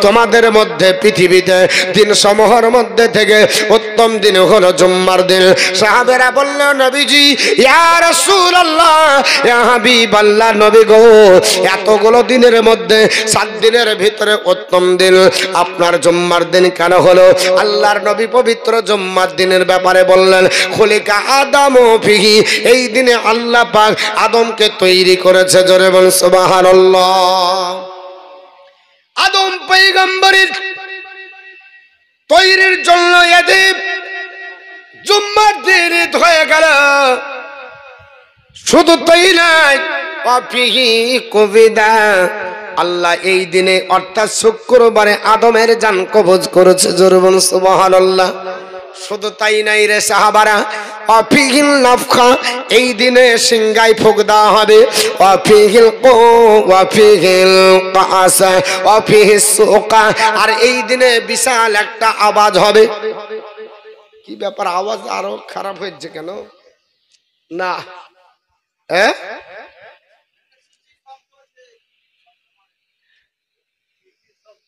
তোমাদের মধ্যে পৃথিবীতে দিন সমূহের মধ্যে থেকে উত্তম দিন হলো জুম্মার দিন। সাহাবেরা বলল নবীজি ইয়া রাসূলুল্লাহ ইয়া হাবিবাল্লাহ, নবী গো এতগুলো দিনের মধ্যে 7 দিনের ভিতরে উত্তম দিন আপনার জুম্মার দিন কেন হলো? আল্লাহর নবী পবিত্র জুম্মার দিনের ব্যাপারে বললেন খুলিকা আদামু ফিহি, এই দিনে আল্লাহ পাক আদমকে তৈরি করেছে। জোরে বল সুবহানাল্লাহ। আদম পয়গম্বরের তৈরির জন্য এদিন জুম্মার দিন হয়ে গেল। শুধু তাই নয়, অফিহি কুবিদা, আল্লাহ এই দিনে অর্থাৎ শুক্রবারে আদমের জান কবজ করেছে। জোরে বল সুবহানাল্লাহ। শুধু তাই নাই রে সাহাবারা, অফিহিল নাফখা, এই দিনে সিংগায় ফুঁক দেওয়া হবে। অফিহিল কো অফিহিল কাসা অফিহিস সুকা, আর এই দিনে বিশাল একটা আওয়াজ হবে। কি ব্যাপার, আওয়াজ আরো খারাপ হয়েছে কেন? না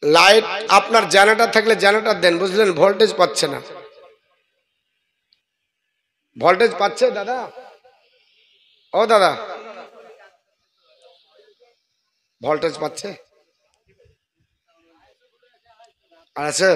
লাইট আপনার জেনারেটর থাকলে জেনারেটর দেন, বুঝলেন? ভোল্টেজ পাচ্ছে না। ভোল্টেজ পাচ্ছে দাদা? ও দাদা, ভোল্টেজ পাচ্ছে? আছে?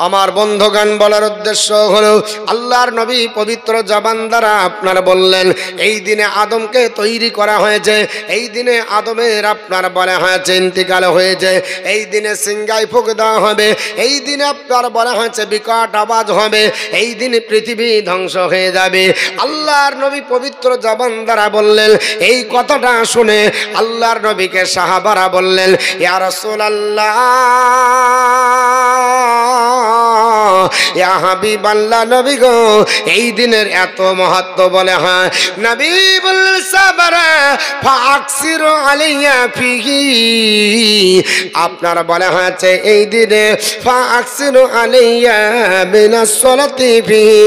আমার বন্ধুগণ, বলার উদ্দেশ্য হলো আল্লাহর নবী পবিত্র জবান দ্বারা আপনার বললেন এই দিনে আদমকে তৈরি করা হয়েছে, এই দিনে আদমের আপনার বলা হয়েছে ইন্তিকাল হয়েছে, এই দিনে সিংগায় ফুঁক দেওয়া হবে, এই দিনে আপনার বলা হয়েছে বিকট আওয়াজ হবে, এই দিনে পৃথিবী ধ্বংস হয়ে যাবে। আল্লাহর নবী পবিত্র জবান দ্বারা বললেন। এই কথাটা শুনে আল্লাহর নবীকে সাহাবারা বললেন ইয়া রাসূলুল্লাহ ইয়া হাবিবাল্লাহ, নবী গো এই দিনের এত মাহাত্ম্য বলে হয়। নবী বললেন সাবারা ফাকসিরু আলাইয়া ফিহি, আপনার বলা হয়েছে এই দিনে ফাকসিরু আলাইয়া বিনাস সালাতি ফিহি,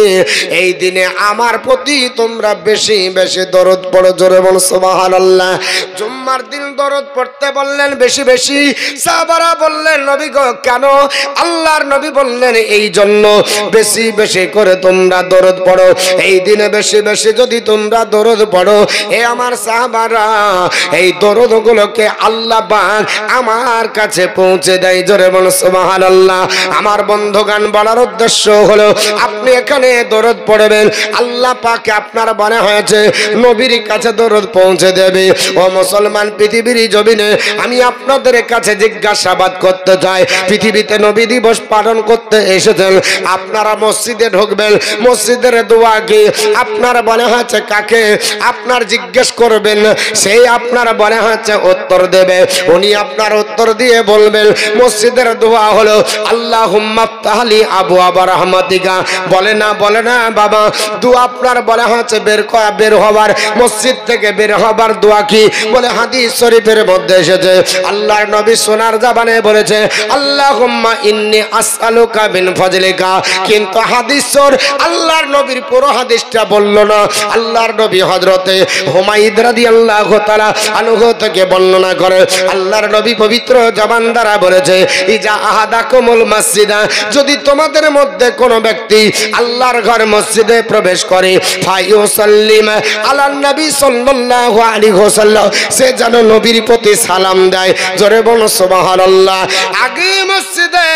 এই দিনে আমার প্রতি তোমরা বেশি বেশি দরুদ পড়ো। জোরে বল সুবহানাল্লাহ। জুম্মার দিন দরুদ পড়তে বললেন বেশি বেশি। সাহাবারা বললেন নবী গো কেন? আল্লাহর নবী বললেন এই জন্য বেশি বেশি করে তোমরা দরুদ পড়ো, এই দিনে বেশি বেশি যদি তোমরা দরুদ পড়ো, এ আমার সাহাবারা এই দরুদ গুলোকে আল্লাহ পাক আমার কাছে পৌঁছে দেয়। জোরে বল সুবহানাল্লাহ। আমার বন্ধুগণ, বলার উদ্দেশ্য হলো আপনি এখানে দরুদ পড়বেন, আল্লাহ পাক আপনার বলা হয়েছে নবীর কাছে দরুদ পৌঁছে দেবে। ও মুসলমান, পৃথিবীর জমিনে আমি আপনাদের কাছে জিজ্ঞাসাবাদ করতে চাই, পৃথিবীতে নবী দিবস পালন করতে এসেছেন, আপনারা মসজিদে ঢুকবেন, মসজিদের দোয়া কি আপনার বলা হয়েছে কাকে আপনার জিজ্ঞেস করবেন, সেই আপনার বলা হয়েছে উত্তর দেবে। উনি আপনার উত্তর দিয়ে বলবেন মসজিদের দোয়া হলো আল্লাহুম্মা ফতাহলি আবওয়াবা রাহমাতিকা। বলে না বাবা, দোয়া আপনার বলা হয়েছে বের হবার, মসজিদ থেকে বের হবার দোয়া কি? বলে হাদিস শরীফের মধ্যে এসেছে, আল্লাহর নবী সোনার জবানে বলেছে আল্লাহুম্মা ইন্নী আসআলুকা বিন ফজলিকা, কিন্তু হাদিসর আল্লাহর নবীর পুরো হাদিসটা বলল না। আল্লাহর নবী হযরতে হুমায়দ রাদিয়াল্লাহু তাআলা আনহু থেকে বর্ণনা করে আল্লাহর নবী পবিত্র জবান দ্বারা বলেছে ইজা আহাদাকুমুল মাসজিদা, যদি তোমাদের মধ্যে কোনো ব্যক্তি আল্লাহর ঘর মসজিদে প্রবেশ করে ফায়ুসাল্লিম আলান নবী সাল্লাল্লাহু আলাইহি ওয়াসাল্লাম, সে যেন নবীর প্রতি সালাম দেয়। জোরে বলো সুবহানাল্লাহ। আগে মসজিদে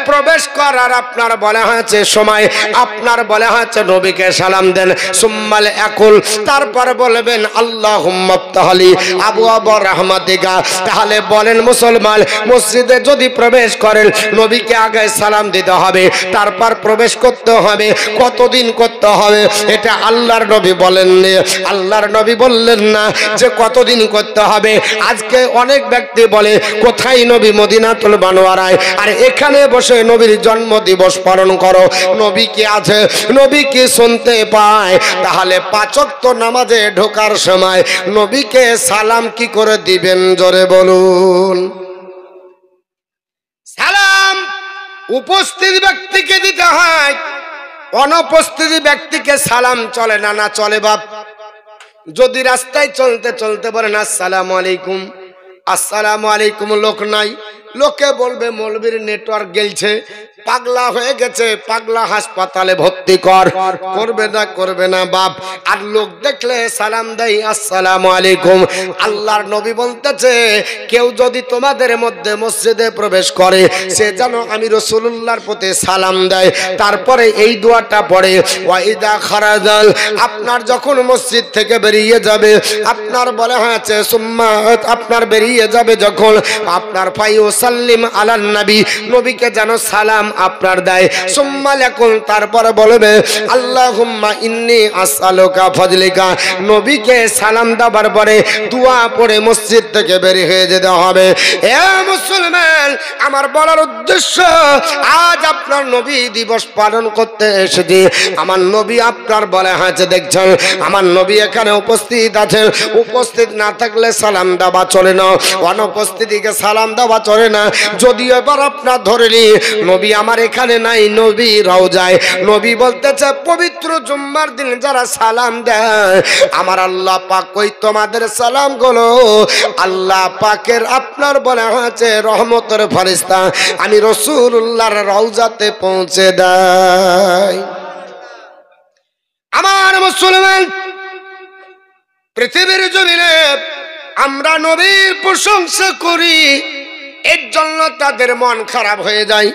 প্রবেশ করার আপনার বলা হয়েছে সময় আপনার বলা হয়েছে নবীকে সালাম দেন, সুম্মাল একুল, তারপর বলবেন আল্লাহুম্মা ফতাহলি আবওয়াবা রাহমাতিকা। তাহলে বলেন মুসলমান, মসজিদে যদি প্রবেশ করেন নবীকে আগে সালাম দিতে হবে, তারপর প্রবেশ করতে হবে। কতদিন করতে হবে এটা আল্লাহর নবী বলেননি, আল্লাহর নবী বললেন না যে কতদিন করতে হবে। আজকে অনেক ব্যক্তি বলে কোথায় নবী? মদিনাতুল মুনাওয়ারায়। আর এখানে বসে নবীর জন্ম দিবস পালন করো, নবী কি আছে? নবী কি শুনতে পায়? তাহলে 5 ওয়াক্ত নামাজে ঢোকার সময় নবীকে সালাম কি করে দিবেন? জোরে বলুন। সালাম উপস্থিত ব্যক্তিকে দিতে হয়, অনুপস্থিত ব্যক্তিকে সালাম চলে না। না চলে বাপ। যদি রাস্তায় চলতে চলতে বলেন আসসালামু আলাইকুম, আসসালামু আলাইকুম লোক নাই, লোকে বলবে মৌলবীর নেটওয়ার্ক গেলছে, পাগলা হয়ে গেছে, পাগলা হাসপাতালে ভর্তি কর। করবে না বাপ। আর লোক দেখলে সালাম দেয় আসসালামু আলাইকুম। আল্লাহর নবী বলতেছে কেউ যদি তোমাদের মধ্যে মসজিদে প্রবেশ করে সে যেন আমি রাসূলুল্লাহর প্রতি সালাম দেয়। তারপরে এই দোয়াটা পড়ে ওয়াইদা খারাজাল, আপনার যখন মসজিদ থেকে বেরিয়ে যাবে, আপনার বলা হয়েছে সুম্মা, আপনার বেরিয়ে যাবে যখন আপনার ফায়ুসাল্লিম আলান নবী, নবীকে যেন সালাম আপনার দেয়। সুম্মা লাকুল, তারপরে বলবে আল্লাহুম্মা ইন্নী আসআলুকা ফাজলিকা, নবীকে সালাম দেবার পরে দোয়া পড়ে মসজিদ থেকে বের হয়ে যেতে হবে। এ মুসলমান, আমার বলার উদ্দেশ্য আজ আপনার নবী দিবস পালন করতে এসেছি। আমার নবী আপনার বলে হয়েছে, দেখছেন আমার নবী এখানে উপস্থিত আছেন, উপস্থিত না থাকলে সালাম দেওয়া চলে না, অনুপস্থিতিকে সালাম দেওয়া চলে না। যদিও এবার আপনার ধরেনি নবী আমার এখানে নাই, নবী রওজায়। নবী বলতেছে পবিত্র জুম্মার দিন যারা সালাম দেয় আমার আল্লাহ পাক ওই তোমাদের সালাম গুলো আল্লাহ পাকের আপনার বলা হয়েছে রহমতের ফেরেশতা আমি রাসূলুল্লাহর রওজাতে পৌঁছে দেয়। আমার মুসলমান, পৃথিবীর জমিনে আমরা নবীর প্রশংসা করি, এর জন্য তাদের মন খারাপ হয়ে যায়,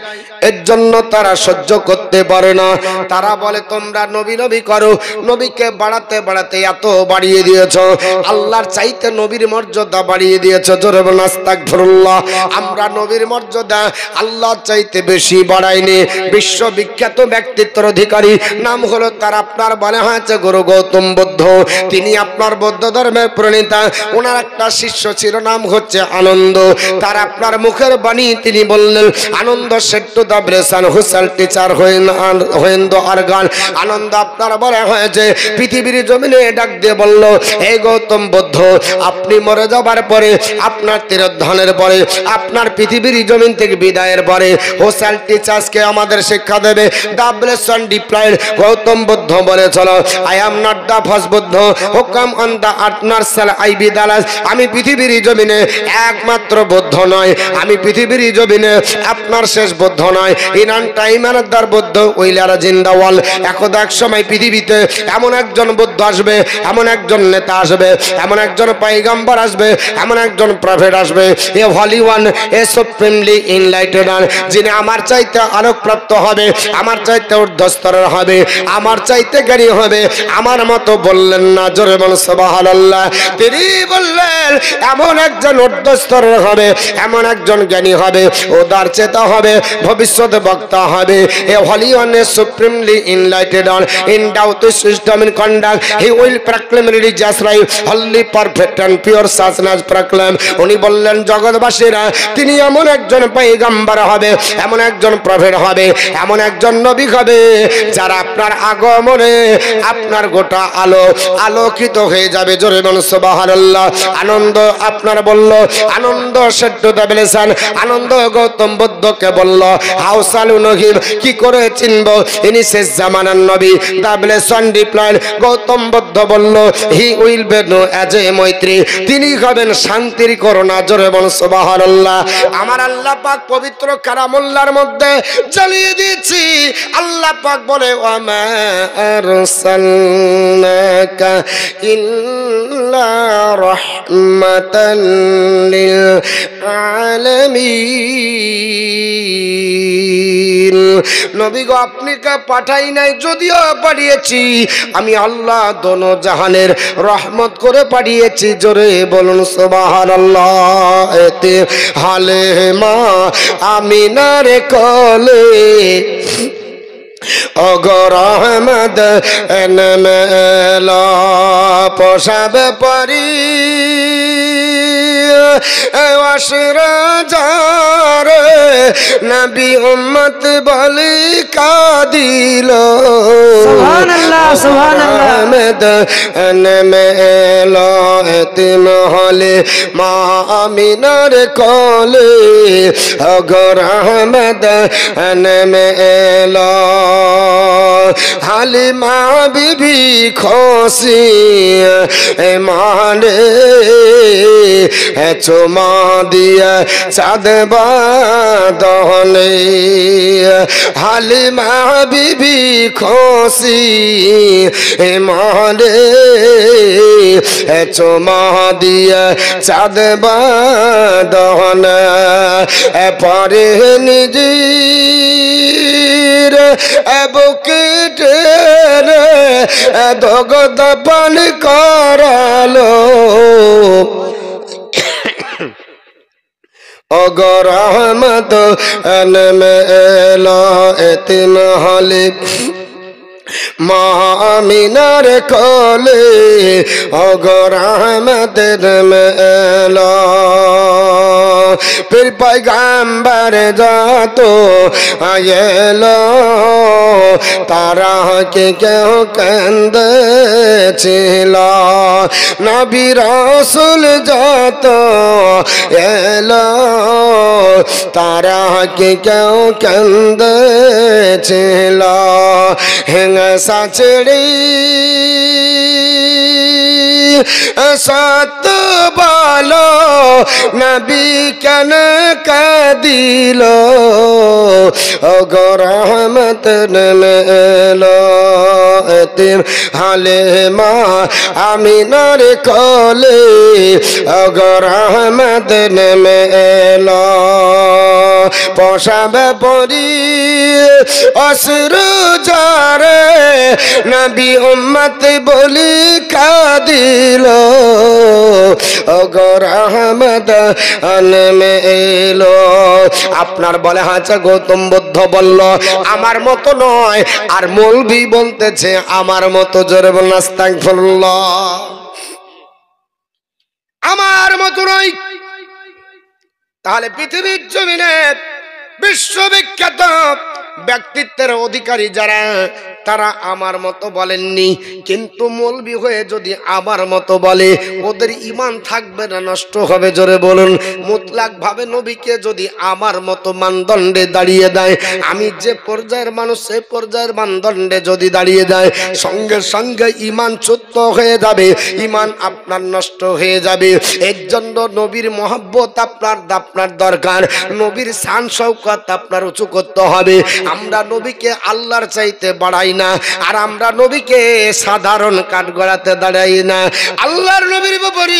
এর জন্য তারা সহ্য করতে পারে না। তারা বলে তোমরা নবী নবী করো, নবীকে বাড়াতে বাড়াতে এত বাড়িয়ে দিয়েছ, আল্লাহর চাইতে নবীর মর্যাদা বাড়িয়ে দিয়েছ। জোরে বলুন আস্তাগফিরুল্লাহ। আমরা নবীর মর্যাদা আল্লাহর চাইতে বেশি বাড়াইনি। বিশ্ববিখ্যাত ব্যক্তিত্বের অধিকারী নাম হলো তার আপনার বলা হয়েছে গুরু গৌতম বুদ্ধ, তিনি আপনার বৌদ্ধ ধর্মের প্রণেতা। ওনার একটা শিষ্য ছিল, নাম হচ্ছে আনন্দ। তার আপনার মুখের বাণী তিনি বললেন, আনন্দ সেট্টু দা ব্রেসান হুসাল টিচার হইন্দ আর গান। আনন্দ আপনার বলা হয়েছে পৃথিবীর জমিনে ডাক দিয়ে বলল, হে গৌতম বুদ্ধ, আপনি মরে যাবার পরে, আপনার তিরোধানের পরে, আপনার পৃথিবীর জমিন থেকে বিদায়ের পরে হোসাল টিচার্সকে আমাদের শিক্ষা দেবে। দা ব্রেসান ডিপ্লয়েড, গৌতম বুদ্ধ বলেছিল I am not the first Buddha who come on the earth nor shall I be the last. আমি পৃথিবীর জমিনে একমাত্র বুদ্ধ নয়, আমি পৃথিবীর জমিনে আপনার শেষ বুদ্ধ নয়। ইনান টাইম আনাদার বুদ্ধ উইলার জিন্দাওয়াল। একদা এক সময় পৃথিবীতে এমন একজন বুদ্ধ আসবে, এমন একজন নেতা আসবে, এমন একজন পয়গম্বর আসবে, এমন একজন প্রফেট আসবে, এ holy one, a supremely enlightened one, যিনি আমার চাইতে আলোকপ্রাপ্ত হবে, আমার চাইতে ঊর্ধ্বস্তরের হবে, আমার চাইতে জ্ঞানী হবে। আমার মতো বললেন না, জোরে বল সুবহানাল্লাহ। তিনি বললেন এমন একজন ঊর্ধ্বস্তরের হবে, এমন একজন জ্ঞানী হবে, উদার চেতা হবে, ভবিষ্যৎ বক্তা হবে। A holy one, a supremely enlightened one, endowed with wisdom and conduct, he will proclaim religious life, holy, perfect and pure such as proclaim। উনি বললেন জগৎবাসীরা তিনি এমন একজন পয়গম্বর হবে, এমন একজন প্রফেট হবে, এমন একজন নবী হবে যারা আপনার আগমনে আপনার গোটা আলোকিত হয়ে যাবে। জোরে বলুন সুবহানাল্লাহ। আনন্দ আপনার বলল, আনন্দ সেট্টু দা ব্রেসান, আনন্দ গৌতম বুদ্ধকে বলল হাউসালু নহিম, কি করে চিনব ইনি শেষ জামানার নবী। দা ব্রেসান ডিপ্লয়েড, গৌতম বুদ্ধ বলল he will be no as a মৈত্রী, তিনি হবেন শান্তির করুণা। জোরে বলুন সুবহানাল্লাহ। আমার আল্লাহ পাক পবিত্র কালামুল্লাহর মধ্যে জ্বালিয়ে দিয়েছি, আল্লাহ পাক বলে ওয়ামা আরসালনাকা ইল্লা রাহমাতাল লিল আলামিন। নবী গো আপনি কে পাঠাই নাই, যদিও পাঠিয়েছি আমি আল্লাহ দোনো জাহানের রহমত করে পাঠিয়েছি। জোরে বলুন সুবহানাল্লাহ। এতে হালে মা আমিনার কোলে অগর আহমদ এনমেলা পোষাবে পারি আশরাজার নবী উম্মত বলি কাদিল। সুবহানাল্লাহ সুবহানাল্লাহ। আহমদ এনমেলা এতিম হলে মা আমিনার কোলে অগর আহমদ এনমেলা হালিমা বিবি খুশি মানে চুমা দিয়ে চাঁদ বাঁধনে হালিমা বিবি খুশি মনে চুমা দিয়ে চাঁদ বাঁধনে পরে নিজের বুকেটে দগদপন করালো অগর রহমত নেমে এলো এতিম হলে মা আমিনার কোলে অগর রহমত নেমে এলো फिर पैगंबर जातो आयलो तारा के क्यों कंदे चिला नबी रसूल जातो एलो तारा के क्यों कंदे चिला हिंग साचड़ी सत बालो नबी कन कदिलो अगर रहमत नेलो एतिम हालिमा आमिनार कोले अगर रहमत नेलो पोषाबे परी असुर जारे नबी उम्मत बोली कादिलो अगर रहमत নেমে এলো আপনার বলে হাঁচা গৌতম বুদ্ধ বলল আমার মতো নয় আর মৌলভী বলতেছে আমার মতো জোরে বলুন আস্তাগফিরুল্লাহ আমার মতো নয় তাহলে পৃথিবীর জমিনে বিশ্ববিখ্যাত ব্যক্তিত্বের অধিকারী যারা তারা আমার মতো বলেননি কিন্তু মৌলবি হয়ে যদি আমার মতো বলে ওদের ঈমান থাকবে না নষ্ট হবে জোরে বলুন মুতলাক ভাবে নবীকে যদি আমার মতো মানদণ্ডে দাঁড়িয়ে দেয় আমি যে পর্যায়ের মানুষ সেই পর্যায়ের মানদণ্ডে যদি দাঁড়িয়ে দেয় সঙ্গে সঙ্গে ঈমান চ্যুত হয়ে যাবে ঈমান আপনার নষ্ট হয়ে যাবে এর জন্য নবীর মহব্বত আপনার দরকার নবীর শান শওকত আপনার উঁচু করতে হবে আমরা নবীকে আল্লাহর চাইতে বাড়াই না আর আমরা নবীকে সাধারণ কাঠগড়াতে দাঁড়াই না আল্লাহর নবীর ব্যাপারে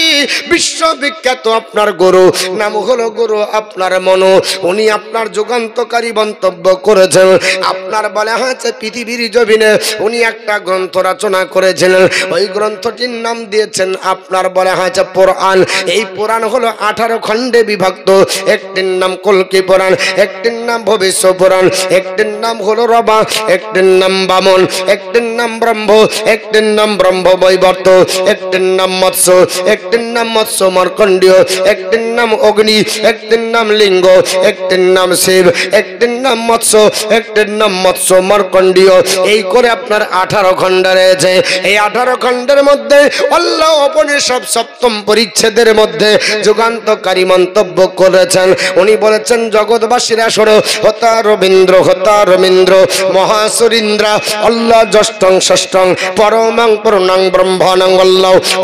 বিশ্ববিখ্যাত আপনার গুরু নাম হলো গুরু আপনার মনো উনি আপনার যুগান্তকারী মন্তব্য করেছেন আপনার বলা হয়েছে পৃথিবীর জমিনে উনি একটা গ্রন্থ রচনা করেছিলেন ওই গ্রন্থটির নাম দিয়েছেন আপনার বলা হয়েছে পুরাণ এই পুরাণ হলো 18 খণ্ডে বিভক্ত একটির নাম কল্কি পুরাণ একটির নাম ভবিষ্য পুরাণ একটির নাম হলো রবা একটির নাম বামন একটির নাম ব্রহ্ম একটির নাম ব্রহ্ম বৈবর্ত একটির নাম মৎস্য একটির নাম মৎস্য মার্কণ্ডীয় একটির নাম অগ্নি একটির নাম লিঙ্গ একটির নাম শিব একটির নাম মৎস্য একটির নাম মৎস্য মার্কণ্ডীয় এই করে আপনার 18 খণ্ড রয়েছে এই 18 খণ্ডের মধ্যে আল্লাহ উপনিষদ সপ্তম পরিচ্ছেদের মধ্যে যুগান্তকারী মন্তব্য করেছেন উনি বলেছেন জগৎবাসীরা শোনো হতা রবীন্দ্র মহাসুরিন্দ্র আল্লাহ জ্যেষ্ঠং ষষ্ঠং পরমং পূর্ণং ব্রহ্মণং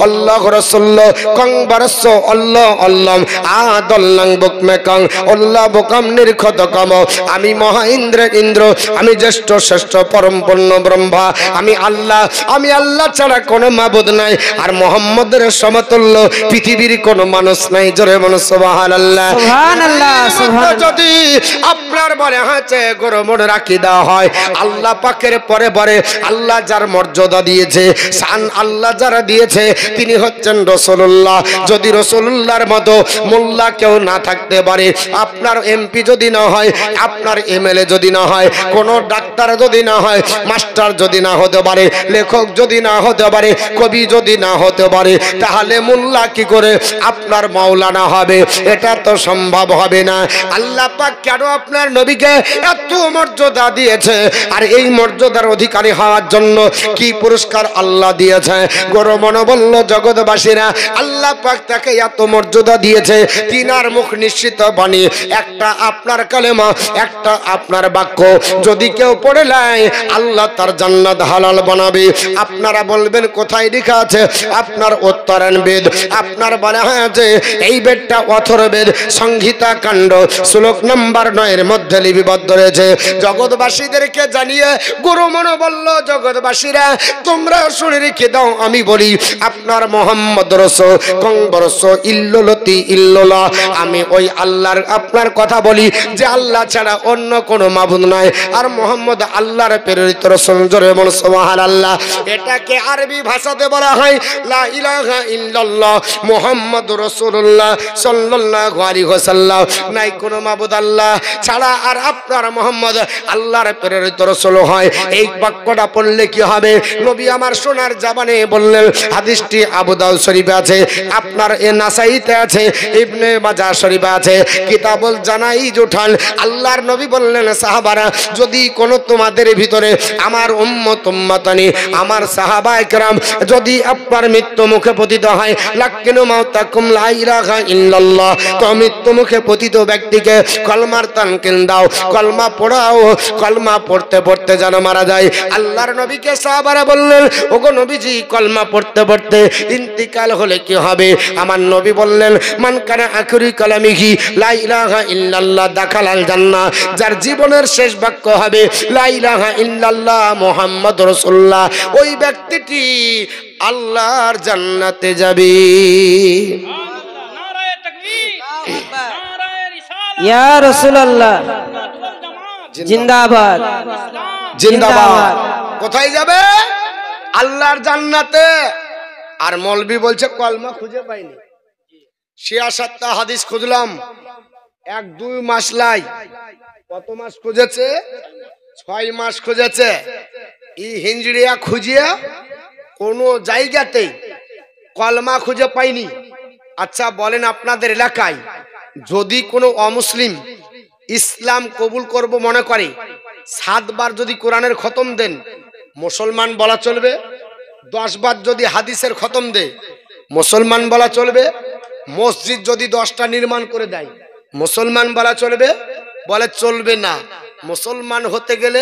আল্লাহ রাসূলুল্লাহ কং বরস্য আল্লাহ আল্লাহ আদল্লং বুকমেকং আল্লাহ বুকম নির্খতকম আমি মহা ইন্দ্র আমি জ্যেষ্ঠ শ্রেষ্ঠ পরম পূর্ণ ব্রহ্মা আমি আল্লাহ ছাড়া কোনো মাবুদ নাই আর মুহাম্মদের সমতুল্য পৃথিবীর কোনো মানুষ নাই জোরে বলো সুবহানাল্লাহ সুবহানাল্লাহ সুবহানাল্লাহ যদি আপনার বলে হাতে গরম মনে রাখি দেওয়া হয় আল্লাহ পাকের পরে পরে আল্লাহ যার মর্যাদা দিয়েছে শান আল্লাহ যারা দিয়েছে তিনি হচ্ছেন রাসূলুল্লাহ যদি রাসূলুল্লাহর মতো মোল্লা কেউ না থাকতে পারে আপনার এমপি যদি না হয় আপনার এমএলএ যদি না হয় কোন ডাক্তার যদি না হয় মাস্টার যদি না হতে পারে লেখক যদি না হতে পারে কবি যদি না হতে পারে তাহলে মোল্লা কি করে আপনার মাওলানা হবে এটা তো সম্ভব হবে না আল্লাহ পাক কেন আপনার নবীকে এত মর্যাদা দিয়েছে, আর এই মর্যাদার অধিকারী হওয়ার জন্য কি পুরস্কার আল্লাহ দিয়েছে। গরমন বলল জগৎবাসীরা, আল্লাহ পাক তাকে এত মর্যাদা দিয়েছে, তিনার মুখ নিশ্চিত বাণী, একটা আপনার কালেমা, একটা আপনার বাক্য যদি কেউ পড়ে নেয় আল্লাহ তার জান্নাত হালাল বানাবে। আপনারা বলবেন কোথায় লেখা আছে? আপনার উত্তরায়ণ বেদ, আপনার বলা হয়েছে এই বেদটা অথর্ববেদ সংহিতা কাণ্ড শ্লোক নম্বর 9 এর মধ্যে লিপিবদ্ধ রয়েছে। জগৎবাসীদেরকে জানিয়ে গুরুমন বলল, জগৎবাসীরা তোমরা শুনে রেখে দাও, আমি বলি আপনার মোহাম্মদ রসুল কংবরস ইল্লতি ইল্লাল্লাহ, আমি ওই আল্লাহর আপনার কথা বলি যে আল্লাহ ছাড়া অন্য কোনো মাবুদ নাই, আর মোহাম্মদ আল্লাহর প্রেরিত রাসূল। জোরে বল সুবহানাল্লাহ। এটাকে আরবি ভাষাতে বলা হয় লা ইলাহা ইল্লাল্লাহ মুহাম্মাদুর রাসূলুল্লাহ সাল্লাল্লাহু আলাইহি ওয়াসাল্লাম। নাই কোনো মাবুদ আল্লাহ ছাড়া, আর আপনার মোহাম্মদ আল্লাহর প্রেরিত রাসূল হয়। এই বাক্যটা পড়লে কি হবে? নবী আমার সোনার জাবানে বললেন, হাদিসটি আবু দাউদ শরীফে আছে, আপনার এ নাসাইতে আছে, ইবনে মাজাহ শরীফে আছে, কিতাবুল জানাইজ উঠান। আল্লাহর নবী বললেন, সাহাবারা যদি কোন তোমাদের ভিতরে আমার উম্মত উম্মাতানি আমার সাহাবায়ে কেরাম যদি আপনার মৃত্যু মুখে পতিত হয়, লাকিনু মাউতাকুম লা ইলাহা ইল্লাল্লাহ, তো মৃত্যু মুখে পতিত ব্যক্তিকে কলমার তানকিল দাও, কলমা পড়াও, কলমা পড়তে পড়তে যেন মারা যায়। আল্লাহর নবীকে সাহাবারা বললেন, ওগো নবীজি কলমা পড়তে পড়তে ইন্তিকাল হলে কি হবে? আমার নবী বললেন, মান কানা আখিরি কালামিহি লা ইলাহা ইল্লাল্লাহ দাখালাল জান্নাহ, যার জীবনের শেষ বাক্য হবে লা ইলাহা ইল্লাল্লাহ মুহাম্মাদুর রাসূলুল্লাহ, ওই ব্যক্তিটি আল্লাহর জান্নাতে যাবে। নারায়ে তাকবীর, নারায়ে রিসালাত, ইয়া রাসূলুল্লাহ জিন্দাবাদ জিন্দাবাদ। কোথায় যাবে? আল্লাহর জান্নাতে। আর মৌলবি বলছে কলমা খুঁজে পাইনি। 66টা হাদিস খুঁজলাম, 1-2 মাস লাই। কত মাস খুঁজেছে? 6 মাস খুঁজেছে। এই হিঞ্জড়িয়া খুঁজিয়া কোনো জায়গাতেই কলমা খুঁজে পাইনি। আচ্ছা বলেন, আপনাদের এলাকায় যদি কোনো অমুসলিম ইসলাম কবুল করব মনে করে 7 বার যদি কোরআনের খতম দেন, মুসলমান বলা চলবে? 10 বার যদি হাদিসের খতম দেয়, মুসলমান বলা চলবে? মসজিদ যদি 10টা নির্মাণ করে দেয়, মুসলমান বলা চলবে? বলে চলবে না। মুসলমান হতে গেলে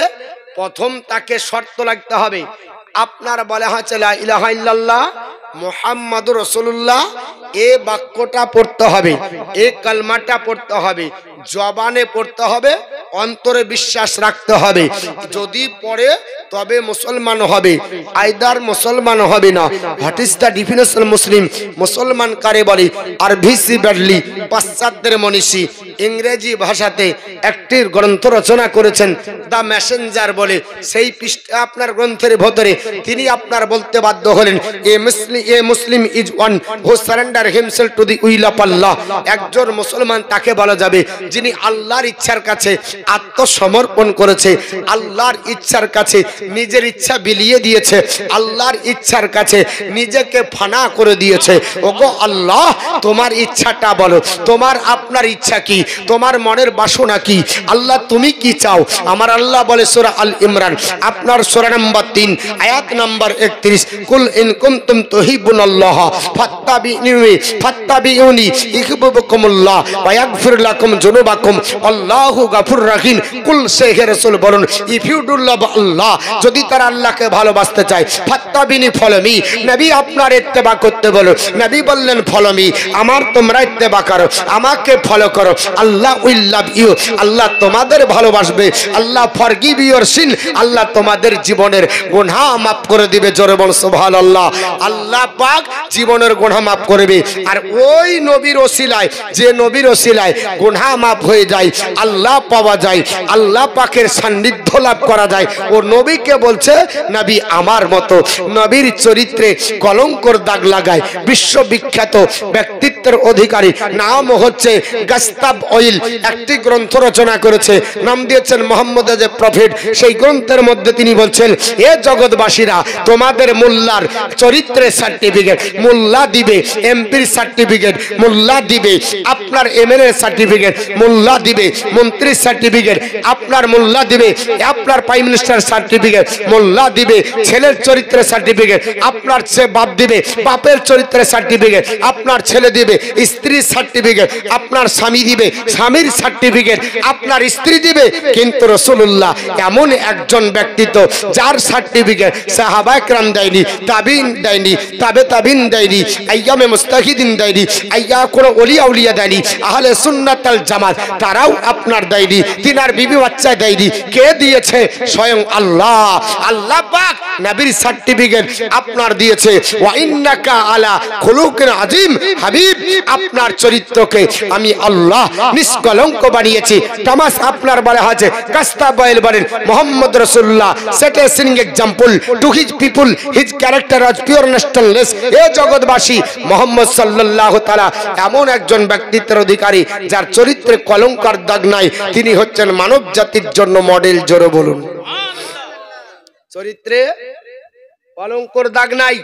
প্রথম তাকে শর্ত লাগতে হবে, আপনার বলা হচ্ছে লা ইলাহা ইল্লাল্লাহ মুহাম্মাদুর রাসূলুল্লাহ, এ বাক্যটা পড়তে হবে, এ কালমাটা পড়তে হবে, জবানে পড়তে হবে, অন্তরে বিশ্বাস রাখতে হবে। যদি পড়ে তবে মুসলমান হবে, আইদার মুসলমান হবে না। হোয়াট ইজ দ্য ডিফিনিশন মুসলিম? মুসলমান কারে বলে? আর ভিসি ব্যাডলি পাশ্চাত্যের মনীষী ইংরেজি ভাষাতে একটি গ্রন্থ রচনা করেছেন, দ্য মেসেঞ্জার বলে। সেই পৃষ্ঠা আপনার গ্রন্থের ভেতরে তিনি আপনার বলতে বাধ্য হলেন, a Muslim is one who surrender himself to the will of Allah. একজন মুসলমান তাকে বলা যাবে যিনি আল্লাহর ইচ্ছার কাছে আত্মসমর্পণ করেছে, আল্লাহর ইচ্ছার কাছে নিজের ইচ্ছা বিলিয়ে দিয়েছে, আল্লাহর ইচ্ছার কাছে নিজেকে ফানা করে দিয়েছে। ওগো আল্লাহ, তোমার ইচ্ছাটা বলো, তোমার আপনার ইচ্ছা কি, তোমার মনের বাসনা কি, আল্লাহ তুমি কি চাও? আমার আল্লাহ বলে সূরা আল ইমরান আপনার সূরা নম্বর 3 আয়াত নম্বর 31, কুল ইন কুনতুম তুহিব্বুনাল্লাহ ফাত্তাবিউনি ইউহিব্বুকুমুল্লাহ ওয়া ইয়াগফির লাকুম যুনুবাকুম আল্লাহু গফুরুর রহিম। কুল সে হে রাসূল বলুন, ইফ ইউ ডু লাভ আল্লাহ, যদি তারা আল্লাহকে ভালোবাসতে চায়, ফাত্তাবিনি ফলো মি, নবী আপনার ইত্তেবা করতে বলো। নবী বললেন ফলো মি, আমার তোমরা ইত্তেবা করো, আমাকে ফলো করো, আল্লাহ উইল লাভ ইউ, আল্লাহ তোমাদের ভালোবাসবে, আল্লাহ ফরগিভ ইউর সিন, আল্লাহ তোমাদের জীবনের গুনাহ মাফ করে দিবে। জোরে বল সুবহানাল্লাহ। আল্লাহ পাক জীবনের গুনাহ মাফ করবে। আর ওই নবীর ওসিলায়, যে নবীর ওসিলায় গুনাহ মাফ হয়ে যায়, আল্লাহ পাওয়া যায়, আল্লাহ পাকের সান্নিধ্য লাভ করা যায়, ও নবী নবীকে বলছে নবী আমার মতো। নবীর চরিত্রে কলঙ্কর দাগ লাগায় বিশ্ববিখ্যাত ব্যক্তিত্বের অধিকারী নাম হচ্ছে গাস্তাব ওয়াইল একটি গ্রন্থ রচনা করেছে, নাম দিয়েছেন মোহাম্মদ এজ এ প্রফেট। সেই গ্রন্থের মধ্যে তিনি বলছেন, এ জগৎবাসীরা, তোমাদের মোল্লার চরিত্রের সার্টিফিকেট মোল্লা দিবে, এমপির সার্টিফিকেট মোল্লা দিবে, আপনার এমএলএ সার্টিফিকেট মোল্লা দিবে, মন্ত্রীর সার্টিফিকেট আপনার মোল্লা দিবে, আপনার প্রাইম মিনিস্টার সার্টিফিকেট মোল্লা দিবে, ছেলের চরিত্রের সার্টিফিকেট আপনার বাপ দিবে, বাপের চরিত্রের সার্টিফিকেট আপনার ছেলে দিবে, স্ত্রীর সার্টিফিকেট আপনার স্বামী দিবে, স্বামীর সার্টিফিকেট আপনার স্ত্রী দিবে। কিন্তু রাসূলুল্লাহ এমন একজন ব্যক্তিত্ব যার সার্টিফিকেট সাহাবায়ে কেরাম দেয়নি, তাবিন দেয়নি, তাবে তাবিন দেয়নি, আইয়ামে মুস্তাহিদিন দেয়নি, আইয়া কোন ওলি আউলিয়া দেয়নি, আহলে সুন্নাত ওয়াল জামাত তারাও আপনার দেয়নি, তিনার বিবি বাচ্চা দেয়নি। কে দিয়েছে? স্বয়ং আল্লাহ। আল্লাহ পাক নবীর সার্টিফিকেট আপনার দিয়েছে, ওয়া ইন্নাকা আলা খুলুকিন আযীম। হাবিব, আপনার চরিত্রকে আমি আল্লাহ নিষ্কলঙ্ক বানিয়েছি। তামাস আপনার বলা হয়েছে, কাস্তাব ওয়াইল বলেন মুহাম্মদ রাসূলুল্লাহ set a shining example to his people, his character was pure and stainless. এ জগৎবাসী, মুহাম্মদ সাল্লাল্লাহু তাআলা এমন একজন ব্যক্তিত্বের অধিকারী যার চরিত্রে কলঙ্কার দাগ নাই। তিনি হচ্ছেন মানব জাতির জন্য মডেল। জোরে বলুন, চরিত্রে কলঙ্কর দাগ নাই,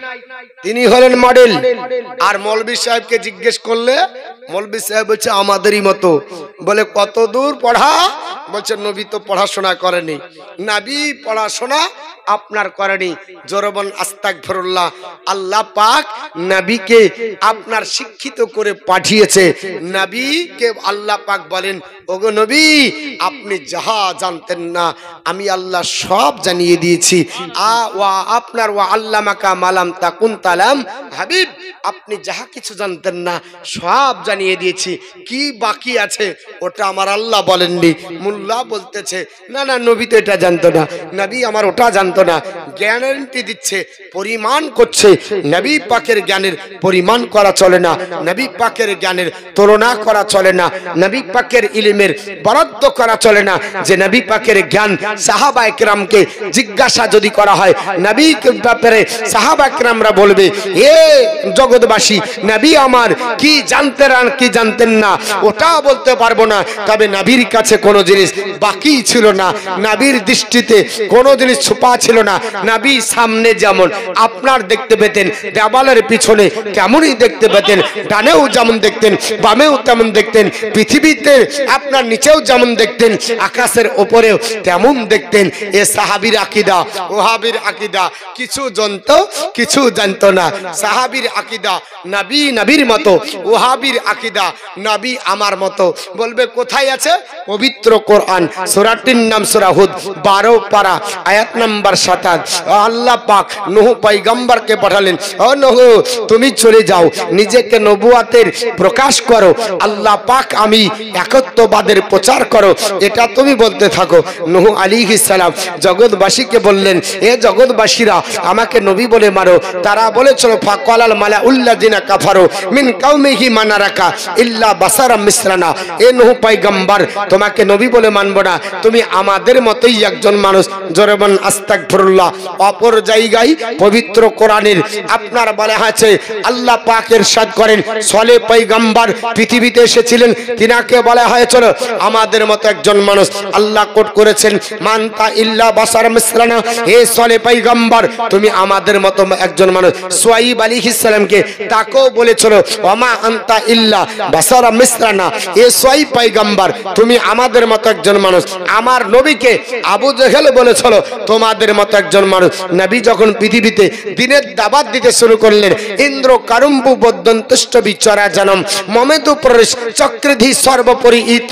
তিনি হলেন মডেল। আর মৌলভী সাহেবকে জিজ্ঞেস করলে মৌলভী সাহেব বলছে আমাদেরই মতো। বলে কত দূর পড়া? বলছে নবী তো পড়াশোনা করেনি। নবী পড়াশোনা আপনার করেনি। জোরবন আস্তাগফিরুল্লাহ। আল্লাহ পাক নবীকে আপনার শিক্ষিত করে পাঠিয়েছে। নবীকে আল্লাহ পাক বলেন, ওগো নবী, আপনি যাহা জানতেন না আমি আল্লাহ সব জানিয়ে দিয়েছি। আপনার ওয়া আল্লামাকা মালাম তাকুন তালাম। হাবিব, আপনি যাহা কিছু জানতেন না সব জানিয়ে দিয়েছি। কি বাকি আছে ওটা আমার আল্লাহ বলেননি। মোল্লা বলতেছে না না, নবী তো এটা জানতো না, নবী আমার ওটা জানতো না। গ্যারান্টি দিচ্ছে, পরিমাণ করছে। নবী পাকের জ্ঞানের পরিমাণ করা চলে না, নবী পাকের জ্ঞানের তুলনা করা চলে না, নবী পাকের ইলমের বরাদ্দ করা চলে না। যে নবী পাকের জ্ঞান সাহাবায়ে কেরামকে জিজ্ঞাসা যদি করা হয়, নবীর ব্যাপারে সাহাবায়ে কেরামরা বলবে, এ জগৎবাসী, নবী আমার কি জানতেন আর কি জানতেন না ওটা বলতে পারবো না। তবে নবীর কাছে কোনো জিনিস বাকি ছিল না, নবীর দৃষ্টিতে কোনো জিনিস ছুপা ছিল না। নবী সামনে যেমন আপনার দেখতে পেতেন, দেওয়ালের পিছনে তেমনই দেখতে পেতেন, ডানেও যেমন দেখতেন, বামেও তেমন দেখতেন, পৃথিবীতে আপনার নিচেও যেমন দেখতেন, আকাশের উপরেও তেমন দেখতেন। এ সাহাবীর আকীদা। ওহাবীর আকীদা কিছু জানতো, কিছু জানতো না। সাহাবীর আকীদা নবী নবীর মতো, ওহাবীর আকীদা নবী আমার মতো। বলবে কোথায় আছে? পবিত্র কোরআন, সূরাটির নাম সূরা হুদ, 12 পারা, আয়াত নাম্বার 27। আল্লাহ পাক নূহ পয়গম্বরকে পাঠালেন, ও নূহ, তুমি চলে যাও, নিজেকে নবুয়াতের প্রকাশ করো, আল্লাহ পাক আমি একত্ববাদের প্রচার করো, এটা তুমি বলতে থাকো। নূহ আলাইহিস সালাম জগৎবাসীকে বললেন, এ জগৎবাসীরা, আমাকে নবী বলে মানো। তারা বলেছিল, ফাকালাল মালাউল্লাযিনা কাফারু মিন কওমিহি মানারাকা ইল্লা বাসারাম মিসলানা। এ নূহ পয়গম্বর, তোমাকে নবী বলে মানব না, তুমি আমাদের মতোই একজন মানুষ। জোরে বলেন আস্তাগফিরুল্লাহ। অপর জায়গায় পবিত্র কোরআনের আপনার বলা আছে, আল্লাহ পাক ইরশাদ করেন, সালেহ পয়গম্বর পৃথিবীতে এসেছিলেন, তিনাকে বলা হয়েছিল আমাদের মতো একজন মানুষ। আল্লাহ কোট করেছেন, মানতা ইল্লা বাসার মিসলানা। হে সালেহ পয়গম্বর, তুমি আমাদের মতো একজন মানুষ। শুআইব আলাইহিস সালামকে তাকেও বলেছিল, ওমা আনতা ইল্লা বাসার মিসলানা। এ শুআইব পয়গম্বর, তুমি আমাদের মতো একজন মানুষ। আমার নবীকে আবু জেহেল বলেছিল, তোমাদের মতো একজন মানুষ। নবী যখন পৃথিবীতে দিনের দাওয়াত দিতে শুরু করলেন, ইন্দ্র কারুম্বু বদ্যন্তুষ্ট বিচরা জনম মমেদু প্রবেশ চক্রধি সর্বোপরি ইত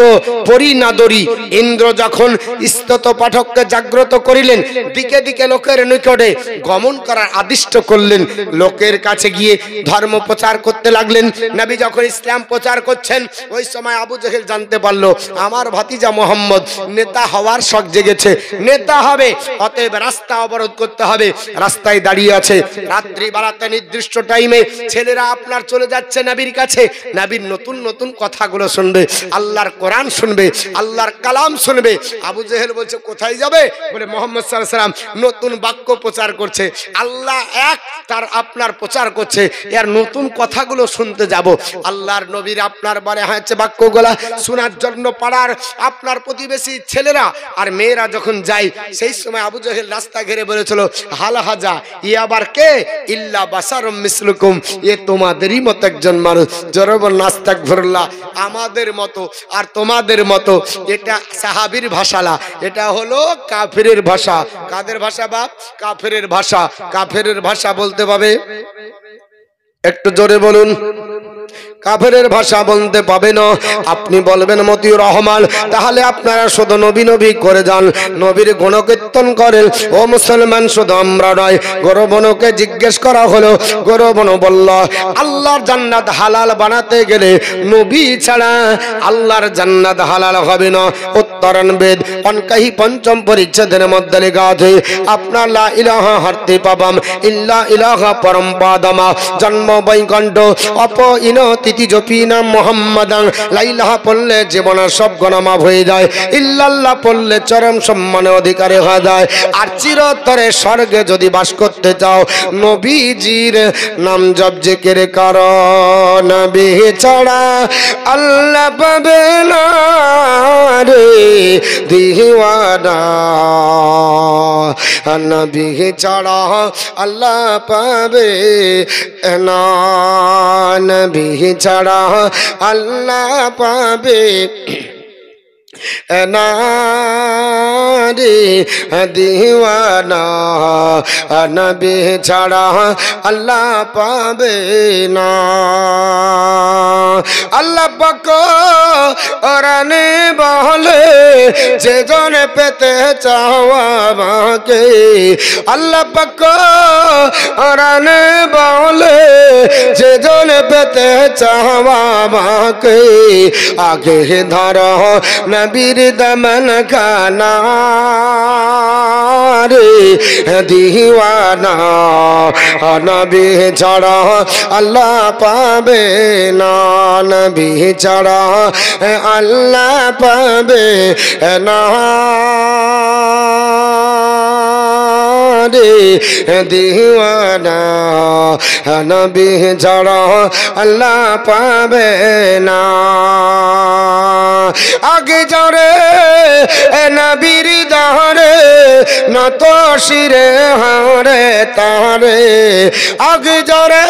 পরিনাদরি। ইন্দ্র যখন স্তত পাঠককে জাগ্রত করিলেন, দিকে দিকে লোকের নিকটে গমন করার আদিষ্ট করলেন, লোকের কাছে গিয়ে ধর্ম প্রচার করতে লাগলেন। নবী যখন ইসলাম প্রচার করছেন, ওই সময় আবু জেহেল জানতে পারলো আমার ভাতিজা মোহাম্মদ নেতা হওয়ার শখ জেগেছে, নেতা হবে, অতএব রাস্তা অবরোধ করতে হবে। রাস্তায় দাঁড়িয়ে আছে, রাত্রি বেলাতে নির্দিষ্ট টাইমে ছেলেরা আপনার চলে যাচ্ছে নবীর কাছে, নবীর নতুন নতুন কথাগুলো শুনবে, আল্লাহর কোরআন শুনবে, আল্লাহর কালাম শুনবে। আবু জেহেল বলছে কোথায় যাবে? বলে মুহাম্মদ সাল্লাল্লাহু আলাইহি ওয়াসাল্লাম নতুন বাক্য প্রচার করছে, আল্লাহ এক, তার আপনার প্রচার করছে, এর নতুন কথাগুলো শুনতে যাব। আল্লাহর নবীর আপনার বলে হয়েছে বাক্যগুলা শোনার জন্য পাড়ার আপনার প্রতিবেশী ছেলেরা আর মেয়েরা যখন যায়, সেই সময় আবু জেহেল রাস্তা ঘিরে বলেছিল হাল হাজা, ই আবার কে? ইল্লা বাশারুম মিসলুকুম, এ তোমাদেরই মতো একজন মানুষ। জরবন আস্তাগফিরুল্লাহ, আমাদের মতো আর তোমাদের মতো। এটা সাহাবীর ভাষা না, এটা হলো কাফিরের ভাষা। কাদের ভাষা বাপ? কাফিরের ভাষা। কাফিরের ভাষা বলতে পাবে? একটু জোরে বলুন। কাফেরের ভাষা বলতে পাবে না। আপনি বলবেন মতিউর রহমান, তাহলে আপনারা শুধু নবী নবী করে যান, নবীর গুণকীর্তন করেন। ও মুসলমান, শুধু আমরা নয়, গৌরবনকে জিজ্ঞেস করা হলো, গৌরবন বলল আল্লাহর জান্নাত হালাল বানাতে গেলে নবী ছাড়া আল্লাহর জান্নাত হালাল হবে না। উত্তরণ বেদ অনকাহি পঞ্চম পরিচ্ছেদের মধ্যে লেখা আছে, আপনার লা ইলাহা হারতে পাবাম ইল্লা ইলাহা পরম পাদামা, জন্ম বৈকণ্ঠ অপ ইন তিথি জপি নাম মোহাম্মদাং, লাইলাহা পড়লে জীবনের সব গুনাহ মাফ হয়ে যায়, ইল্লাল্লাহ পড়লে চরম সম্মানের অধিকারী হয়ে যায়। আর চিরতরে স্বর্গে যদি বাস করতে চাও, নবীজির নাম জপ জিকির করো, নবী ছাড়া আল্লাহ পাবে না রে দিওয়ানা, নবী ছাড়া আল্লাহ পাবে না, নবী ছাড়া আল্লাহ পাবে না রে দিওয়ানা, নবী ছাড়া আল্লাহ পাবে না। আল্লাহ পাক কোরআনে বলে, যে জন পেতে চাও আমাকে, আল্লাহ পাক কোরআনে বলে, যে জন পেতে চাও আমাকে, আগে ধরো নবীর দামন খানা রে দিওয়ানা, নবী ছাড়া আল্লাহ পাবে না, নবী ছাড়া আল্লাহ পাবে না রে দিওয়ানা, নবী ছাড়া আল্লাহ পাবে না। আগে জরে নবীর দারে নত শিরে হারে তারে, আগে জরে